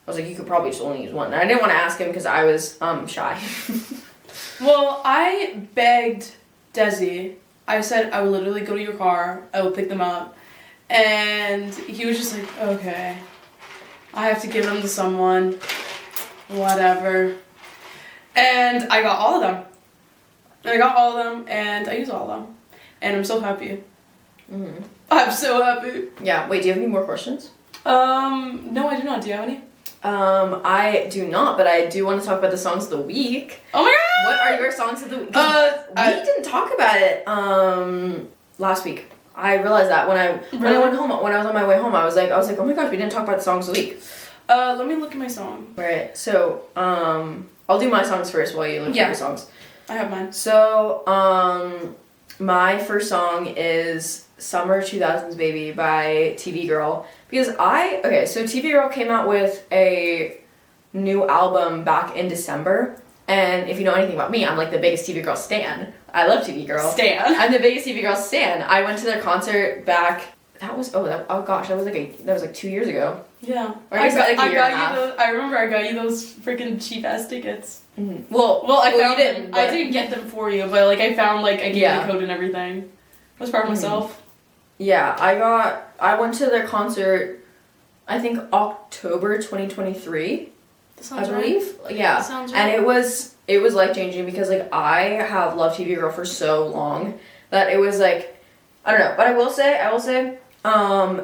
I was like, you could probably just only use one. And I didn't want to ask him because I was shy. Well, I begged Desi. I said I would literally go to your car. I will pick them up, and he was just like, okay, I have to give them to someone. Whatever. And I got all of them. And I used all of them. And I'm so happy. Mm-hmm. I'm so happy. Yeah. Wait, do you have any more questions? No, I do not. Do you have any? I do not, but I do want to talk about the songs of the week. Oh my god! What are your songs of the week? We didn't talk about it last week. I realized that when I Really? went home, when I was on my way home, I was like, oh my gosh, we didn't talk about the songs of the week. Let me look at my song. Right. So, I'll do my songs first while you look Yeah. at your songs. I have mine. So, my first song is Summer 2000s Baby by TV Girl. Because so TV Girl came out with a new album back in December. And if you know anything about me, I'm like the biggest TV Girl stan. I love TV Girl. Stan. I'm the biggest TV Girl stan. I went to their concert back, that was like 2 years ago. Yeah. Or I guess like a year and a half. I remember I got you those freaking cheap ass tickets. Mm-hmm. Well, I found you them. I didn't get them for you, but like I found like I gave you Yeah. the code and everything. I was proud of myself. Yeah, I went to their concert, I think October 2023. That sounds I right. believe. Yeah. That sounds right. And it was life changing because like I have loved TV Girl for so long that it was like, I don't know, but I will say,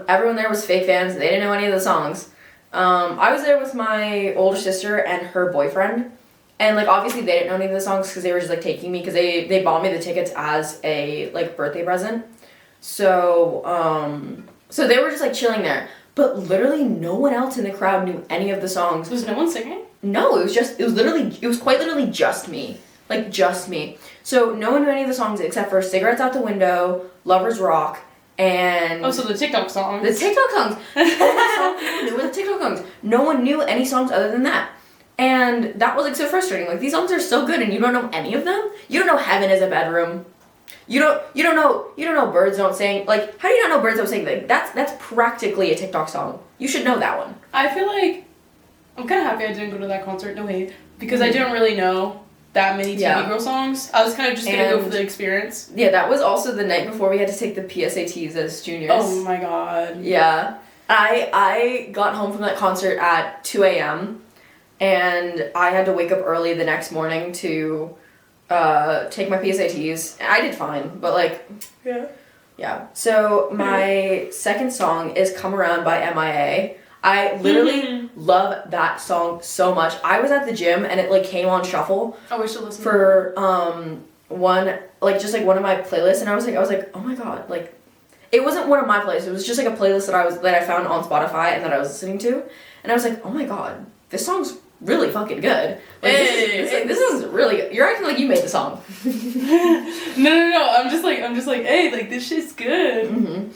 everyone there was fake fans. They didn't know any of the songs. I was there with my older sister and her boyfriend, and like obviously they didn't know any of the songs because they were just like taking me because they bought me the tickets as a like birthday present. So so they were just like chilling there, but literally no one else in the crowd knew any of the songs. Was no one singing? No, it was quite literally just me. Like, just me. So, no one knew any of the songs except for Cigarettes Out the Window, Lovers Rock, and... Oh, so the TikTok songs. The TikTok songs. All people knew were the TikTok songs. No one knew any songs other than that. And that was, like, so frustrating. Like, these songs are so good and you don't know any of them? You don't know Heaven is a Bedroom. You don't know Birds Don't Sing. Like, how do you not know Birds Don't Sing? Like, that's practically a TikTok song. You should know that one. I feel like I'm kind of happy I didn't go to that concert. No hate, because I didn't really know that many TV Girl songs. I was kind of just gonna go for the experience. Yeah, that was also the night before we had to take the PSATs as juniors. Oh my god. Yeah. I got home from that concert at 2 a.m. and I had to wake up early the next morning to take my PSATs. I did fine, but like... Yeah. So my second song is Come Around by MIA. I literally love that song so much. I was at the gym and it like came on shuffle. Oh, we should listen for one of my playlists, and I was like, oh my god, like it wasn't one of my playlists. It was just like a playlist that I found on Spotify and that I was listening to, and I was like, oh my god, this song's really fucking good. Like, this is really. You're acting like you made the song. No. I'm just like, hey, like this shit's good. Mm-hmm.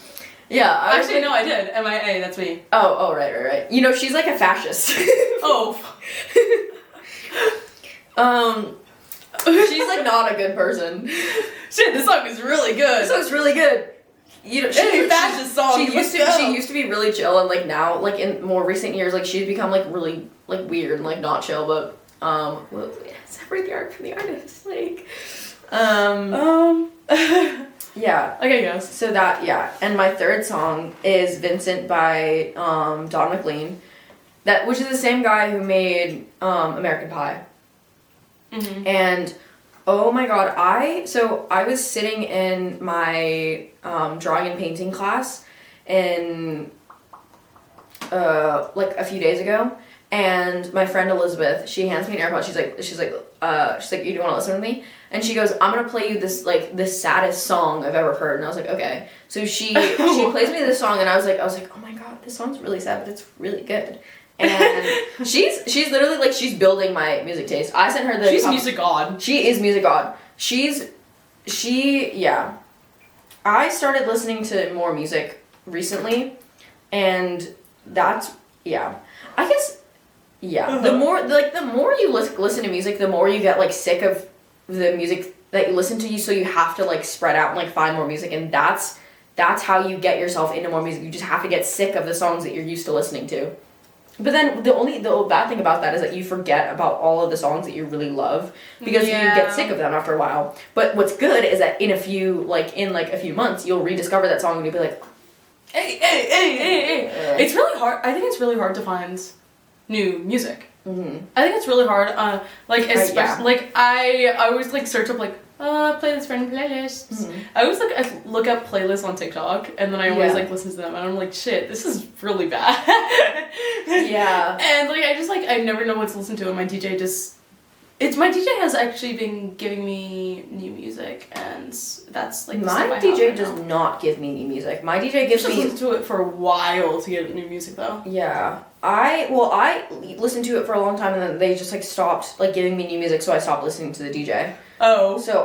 Yeah. Actually, no, I did. MIA, that's me. Oh, right. You know, she's like a fascist. Oh. She's like not a good person. Shit, this song is really good. This song's really good. You know, fascist song. She used to be really chill, and like now, like in more recent years, like she's become like really like weird and like not chill. But separate the art from the artist, like yeah. Okay, yes. So and my third song is Vincent by Don McLean, which is the same guy who made American Pie. Mm-hmm. And oh my god, I was sitting in my drawing and painting class in like a few days ago, and my friend Elizabeth, she hands me an AirPod. She's like, you don't want to listen to me? And she goes, I'm gonna play you this like the saddest song I've ever heard. And I was like, okay. So she plays me this song, and I was like, oh my god, this song's really sad, but it's really good. And she's literally like, she's building my music taste. I sent her the... She's music god. She is music god. I started listening to more music recently, and that's, I guess, the more you listen to music, the more you get like sick of the music that you listen to, so you have to like spread out and like find more music, and that's how you get yourself into more music. You just have to get sick of the songs that you're used to listening to. But then the bad thing about that is that you forget about all of the songs that you really love because you get sick of them after a while. But what's good is that in a few months you'll rediscover that song and you'll be like, hey. It's really hard. I think it's really hard to find new music. Mm-hmm. I think it's really hard. Especially like I always like search up like playlist friend playlists. Mm-hmm. I always look up playlists on TikTok, and then I always like listen to them, and I'm like, shit, this is really bad. Yeah. And like I never know what to listen to, and my DJ just my DJ has actually been giving me new music, and that's like the My stuff I have DJ right does now. not give me new music. My DJ gives Just me listen to it for a while to get new music though. yeah. I listened to it for a long time and then they just like stopped like giving me new music, so I stopped listening to the DJ. Oh. So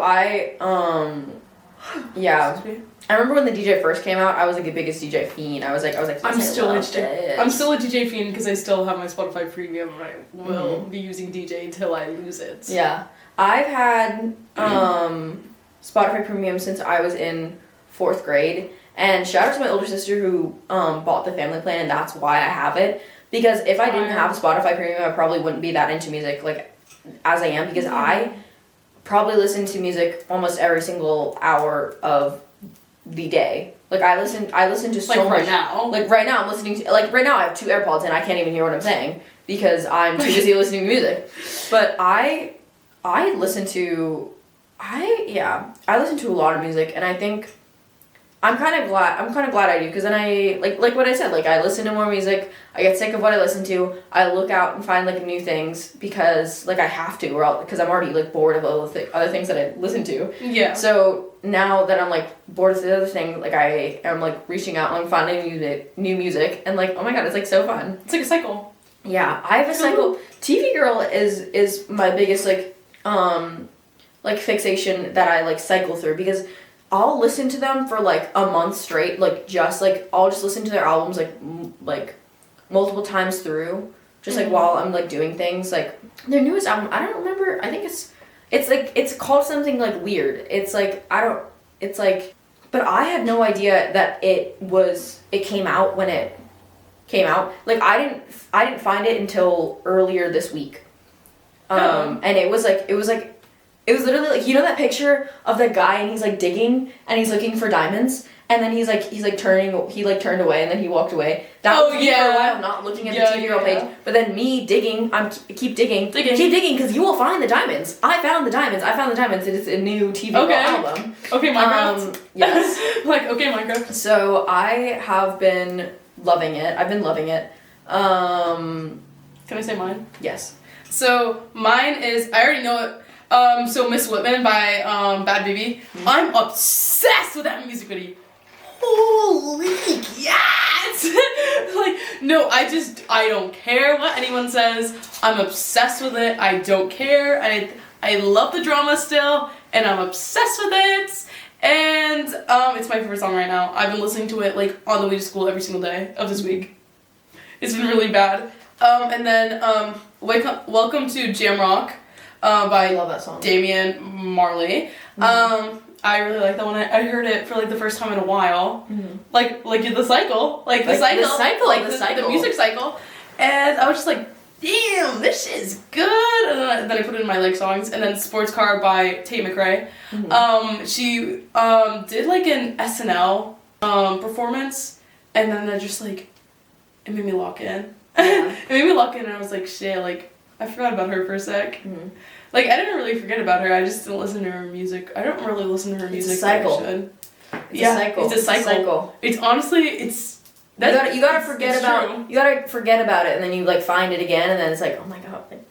yeah. Excuse me. I remember when the DJ first came out, I was like the biggest DJ fiend. I was like, yes, I'm still a love DJ. this. I'm still a DJ fiend because I still have my Spotify premium, and I will Mm-hmm. be using DJ until I lose it. Yeah. I've had Spotify Premium since I was in 4th grade. And shout out to my older sister who bought the family plan, and that's why I have it. Because if I didn't have Spotify Premium, I probably wouldn't be that into music like as I am, because I probably listen to music almost every single hour of the day. Like I listen to so Like much. right now. Like right now I'm listening to, like right now I have 2 AirPods and I can't even hear what I'm saying because I'm too busy listening to music. But I listen to I listen to a lot of music, and I think I'm kind of glad I do, because then I like what I said, like I listen to more music, I get sick of what I listen to, I look out and find like new things because like I have to, or because I'm already like bored of other things that I listen to. Yeah. So now that I'm like bored of the other thing, like I am like reaching out and I'm finding new music, and like oh my god, it's like so fun. It's like a cycle. Yeah, I have a cycle. TV Girl is my biggest like fixation that I like cycle through, because I'll listen to them for like a month straight, like I'll just listen to their albums like multiple times through, just like while I'm like doing things. Like their newest album, I don't remember. I think it's called something like weird. But I had no idea that it came out when it came out. Like I didn't find it until earlier this week. And it was literally like, you know that picture of the guy and he's like digging and he's looking for diamonds, and then he turned away and then he walked away. That was me for a while, not looking at the TV Girl page. But then me digging, keep digging because you will find the diamonds. I found the diamonds. It's a new TV Girl album. Okay, Minecraft. Yes. Like okay, Minecraft. So I have been loving it. I've been loving it. Can I say mine? Yes. So mine is, I already know it. So Miss Whitman by Bad Baby. I'm obsessed with that music video. Holy yes! Like no, I don't care what anyone says. I'm obsessed with it. I don't care. I love the drama still, and I'm obsessed with it. And it's my favorite song right now. I've been listening to it like on the way to school every single day of this week. It's been really bad. And then Welcome to Jamrock by I love that song. Damian Marley. I really like that one. I heard it for like the first time in a while. Like the cycle. The music cycle. And I was just like, damn, this is good. And then I put it in my like songs. And then Sports Car by Tate McRae. She did like an SNL performance, and then I just like, it made me lock in. Yeah. It made me lock in, and I was like, shit, like, I forgot about her for a sec. Like, I didn't really forget about her, I just didn't listen to her music. I don't really listen to her music. It's a cycle. Like I should. It's a cycle. It's honestly, it's... You gotta forget about it, and then you like find it again, and then it's like, oh my god. Like,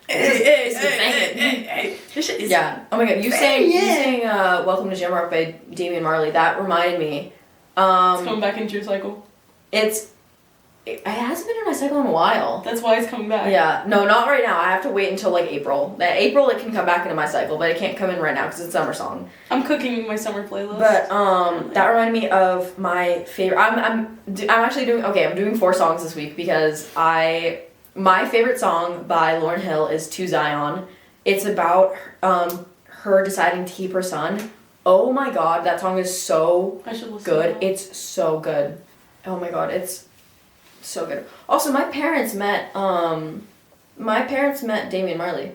Hey. This shit is... yeah. Oh my god, you saying Welcome to Jamrock by Damian Marley, that reminded me. It's coming back into your cycle. It hasn't been in my cycle in a while. That's why it's coming back. Yeah, no, not right now. I have to wait until like April. April it can come back into my cycle, but it can't come in right now because it's a summer song. I'm cooking my summer playlist. But that reminded me of my favorite. I'm doing 4 songs this week because my favorite song by Lauryn Hill is To Zion. It's about her deciding to keep her son. Oh my god, that song is so good. It's so good. Oh my god, it's so good. Also, my parents met Damian Marley.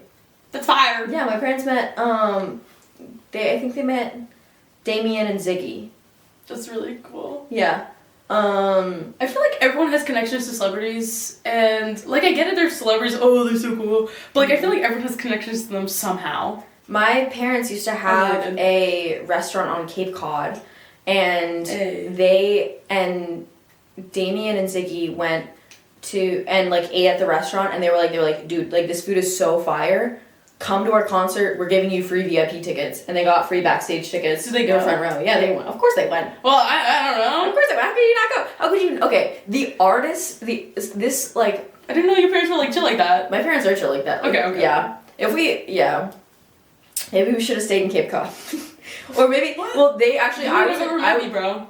That's fire. Yeah, my parents met I think they met Damien and Ziggy. That's really cool. Yeah. I feel like everyone has connections to celebrities, and like I get it, they're celebrities, oh they're so cool. But like I feel like everyone has connections to them somehow. My parents used to have a restaurant on Cape Cod, and Damien and Ziggy went to and like ate at the restaurant, and they were like, dude, like this food is so fire. come to our concert, we're giving you free VIP tickets, and they got free backstage tickets. Did they in the go? front row. Yeah, they went. Of course they went. Well, I don't know. Of course they went. How could you not go? How could you? Okay, the artist, this like. I didn't know your parents were like chill like that. My parents are chill like that. Like, Okay. Yeah. Maybe we should have stayed in Cape Cod. Or maybe, well, they actually, I was bro.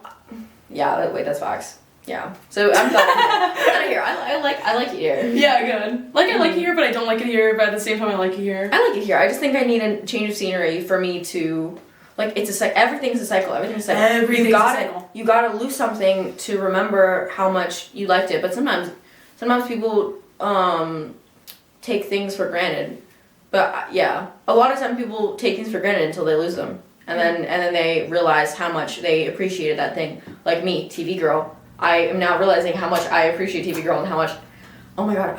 Yeah, wait, that's facts. Yeah. So I'm done. I'm done here. I like it here. Yeah, good. Like I like it here, but I don't like it here. But at the same time, I like it here. I like it here. I just think I need a change of scenery for me to, like, everything's a cycle. Everything's a cycle. Everything's you a gotta, cycle. You gotta lose something to remember how much you liked it. But sometimes people take things for granted. But yeah, a lot of time people take things for granted until they lose them, and then they realize how much they appreciated that thing. Like me, TV Girl. I am now realizing how much I appreciate TV Girl and how much. Oh my god,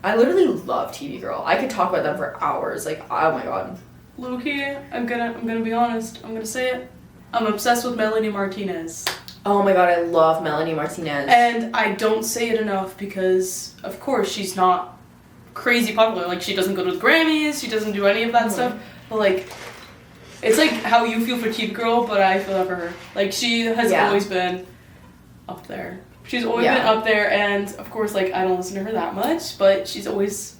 I literally love TV Girl. I could talk about them for hours. Like, oh my god. Low-key, I'm gonna be honest. I'm gonna say it. I'm obsessed with Melanie Martinez. Oh my god, I love Melanie Martinez. And I don't say it enough because, of course, she's not crazy popular. Like, she doesn't go to the Grammys, she doesn't do any of that stuff. But, like, it's like how you feel for TV Girl, but I feel that for her. Like, she has always been up there. She's always been up there, and of course, like, I don't listen to her that much, but she's always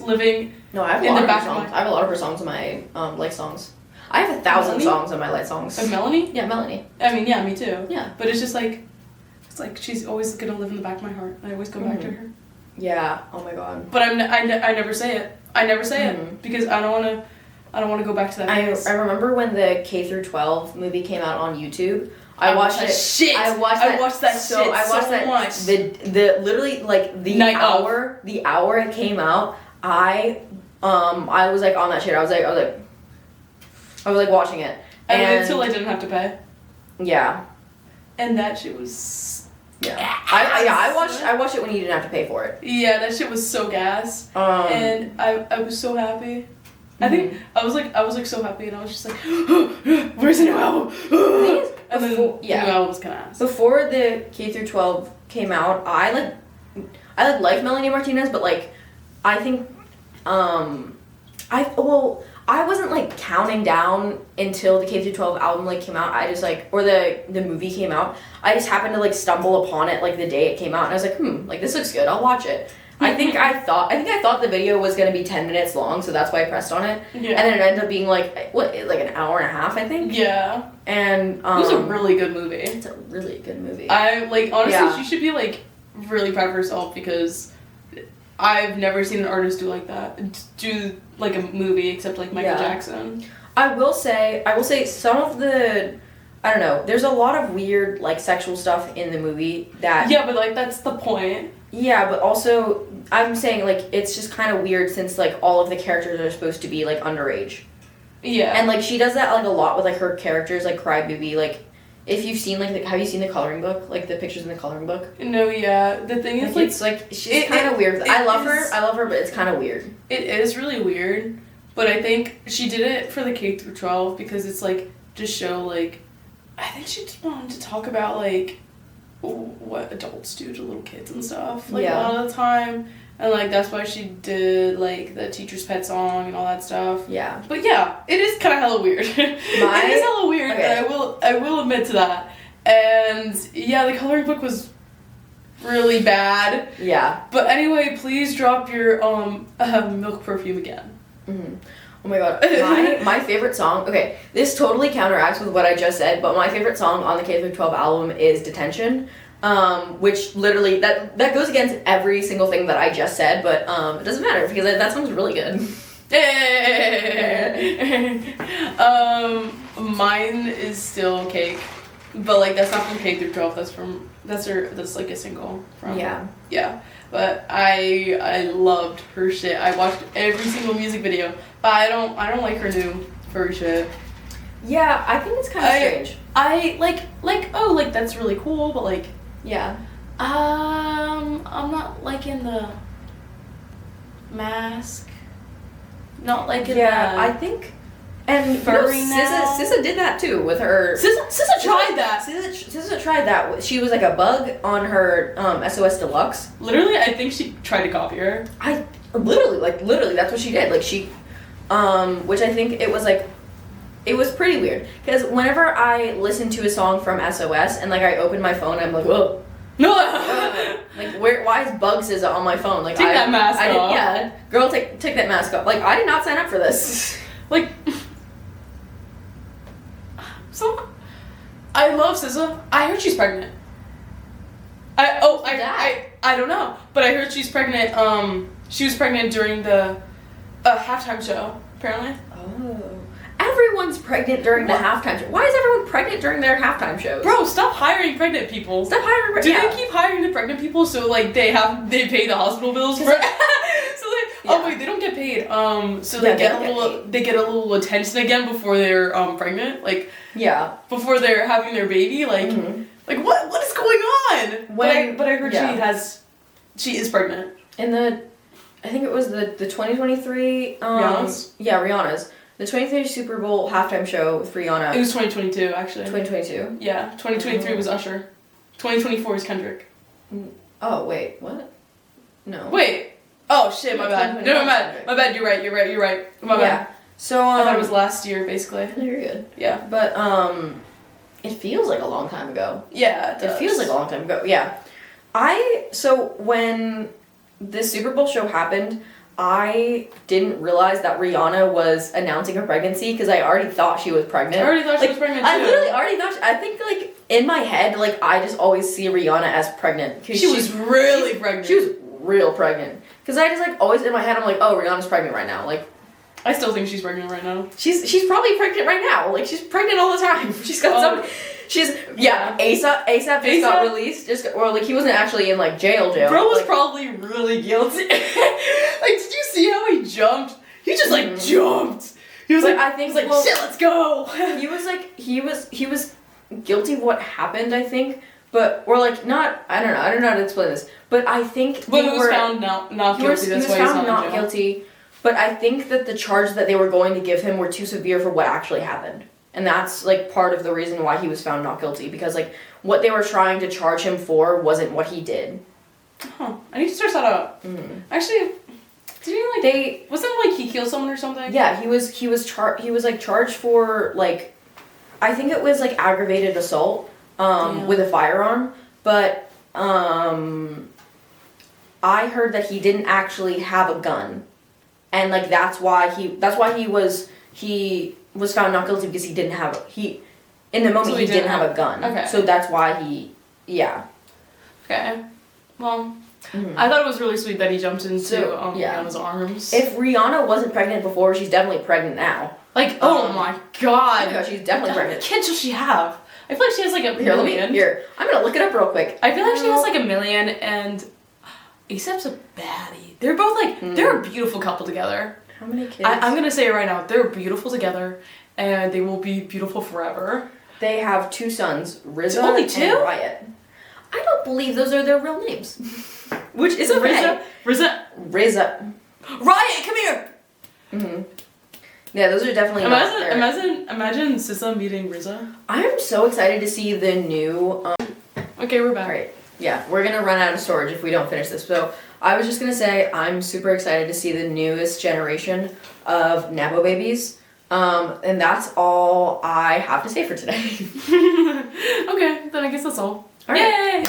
living. No, I have a lot of her songs. I have a lot of her songs on my like songs. I have 1,000 songs on my light songs. Of Melanie? Yeah, Melanie. I mean, yeah, me too. Yeah. But it's just like, she's always gonna live in the back of my heart. I always go back to her. Yeah. Oh my god. But I never say it. I never say it because I don't wanna go back to that phase. I remember when the K through 12 movie came out on YouTube. I watched it. Shit. I watched that so much. The literally like the Night hour it came out. I was like on that shit. I was like watching it. And until I didn't have to pay. Yeah. And that shit was. Yeah. I watched it when you didn't have to pay for it. Yeah, that shit was so gas. And I was so happy. I think I was like so happy, and I was just like, where's the new album? And then the new album was kind of ass. Before the K through 12 came out, I liked Melanie Martinez, but like, I think, I wasn't like counting down until the K through 12 album like came out. I just like, or the movie came out. I just happened to like stumble upon it like the day it came out, and I was like, like this looks good. I'll watch it. I think I thought the video was gonna be 10 minutes long, so that's why I pressed on it. Yeah. And then it ended up being like an hour and a half, I think. Yeah. And it was a really good movie. It's a really good movie. I like honestly, she should be like really proud of herself because I've never seen an artist do like that. Do like a movie except like Michael Jackson. I will say some of the, I don't know, there's a lot of weird like sexual stuff in the movie that. Yeah, but like that's the point. Yeah, but also I'm saying like it's just kind of weird since like all of the characters are supposed to be like underage. Yeah. And like she does that like a lot with like her characters like Crybaby. Like if you've seen like have you seen the coloring book, like the pictures in the coloring book? No, yeah. The thing is it's like she's kind of weird. I love her, but it's kind of weird. It is really weird, but I think she did it for the K through 12 because it's like to show like I think she just wanted to talk about like what adults do to little kids and stuff like a lot of the time, and like that's why she did like the Teacher's Pet song and all that stuff. Yeah, but yeah, it is kind of hella weird. It is hella weird, okay. And I will admit to that. And yeah, the coloring book was really bad. Yeah, but anyway, please drop your milk perfume again. Oh my god, my favorite song, okay, this totally counteracts with what I just said, but my favorite song on the K through 12 album is Detention, which literally, that goes against every single thing that I just said, but it doesn't matter because that song's really good. Mine is still Cake, but like that's not from K through 12, that's like a single from. Yeah. But I loved her shit. I watched every single music video, but I don't like her new furry shit. Yeah, I think it's kind of strange. I like that's really cool, but like I'm not liking the mask. Not liking I think. And furry now. SZA did that too with her. SZA tried that. SZA tried that. She was like a bug on her SOS Deluxe. Literally, I think she tried to copy her. Literally, that's what she did. Like she which I think it was like, it was pretty weird. Because whenever I listen to a song from SOS and like I open my phone, I'm like, whoa. No. Like, why is Bugs is on my phone? Like, Take that mask off. Yeah, girl, take that mask off. Like, I did not sign up for this. Like, so, I love SZA. I heard she's pregnant. I don't know, but I heard she's pregnant. She was pregnant during the halftime show, apparently. Oh. Everyone's pregnant during the halftime show. Why is everyone pregnant during their halftime shows? Bro, stop hiring pregnant people. Stop hiring pregnant Do they keep hiring the pregnant people so like they pay the hospital bills for so oh wait, they don't get paid. So they get a little attention again before they're pregnant, like before they're having their baby, like like what is going on? But I heard she is pregnant. In I think it was the 2023 Rihanna's? Yeah, Rihanna's. The 2023 Super Bowl halftime show with Rihanna. It was 2022, actually. 2022? Yeah, 2023 was Usher. 2024 is Kendrick. Oh, wait, what? No. Wait. Oh, shit, my bad. No, my bad, you're right. My bad. So, I thought it was last year, basically. No, you're good. Yeah. But, it feels like a long time ago. Yeah, it does. It feels like a long time ago, yeah. So, when this Super Bowl show happened, I didn't realize that Rihanna was announcing her pregnancy because I already thought she was pregnant. I already thought she was pregnant too. I literally already thought. I think like in my head, like I just always see Rihanna as pregnant. She was really pregnant. She was real pregnant. Because I just like always in my head, I'm like, oh, Rihanna's pregnant right now. Like, I still think she's pregnant right now. She's probably pregnant right now. Like she's pregnant all the time. She's got some. ASAP just got released. Or like he wasn't actually in like jail. Bro was probably really guilty. Like, did you see how he jumped? He just like jumped. He was I think shit, let's go. He was like he was guilty of what happened, I think. But or like not I don't know how to explain this. But I think he was found not guilty. He was found not guilty. But I think that the charge that they were going to give him were too severe for what actually happened. And that's, like, part of the reason why he was found not guilty. Because, like, what they were trying to charge him for wasn't what he did. Huh. I need to search that up. Actually, did he, like... Wasn't it, like, he killed someone or something? Yeah, he was charged for, like... I think it was, like, aggravated assault with a firearm. But, I heard that he didn't actually have a gun. And, like, that's why he was found not guilty because he didn't have in the moment he didn't have a gun. Okay. So that's why Okay. Well, I thought it was really sweet that he jumped into Rihanna's arms. If Rihanna wasn't pregnant before, she's definitely pregnant now. Like, oh my god. Yeah, she's definitely pregnant. How many kids does she have? I feel like she has like a million. Here, I'm gonna look it up real quick. I feel like she has like a million, and ASAP's a baddie. They're both like, they're a beautiful couple together. How many kids? I'm gonna say it right now. They're beautiful together, and they will be beautiful forever. They have 2 sons, RZA Only 2? and Riot. I don't believe those are their real names. Which is okay. RZA. Riot, come here! Yeah, those are definitely Imagine SZA meeting RZA. I'm so excited to see the new... Okay, we're back. Alright, yeah, we're gonna run out of storage if we don't finish this. So, I was just gonna say, I'm super excited to see the newest generation of Nepo babies. And that's all I have to say for today. Okay, then I guess that's all. Alright. Yay!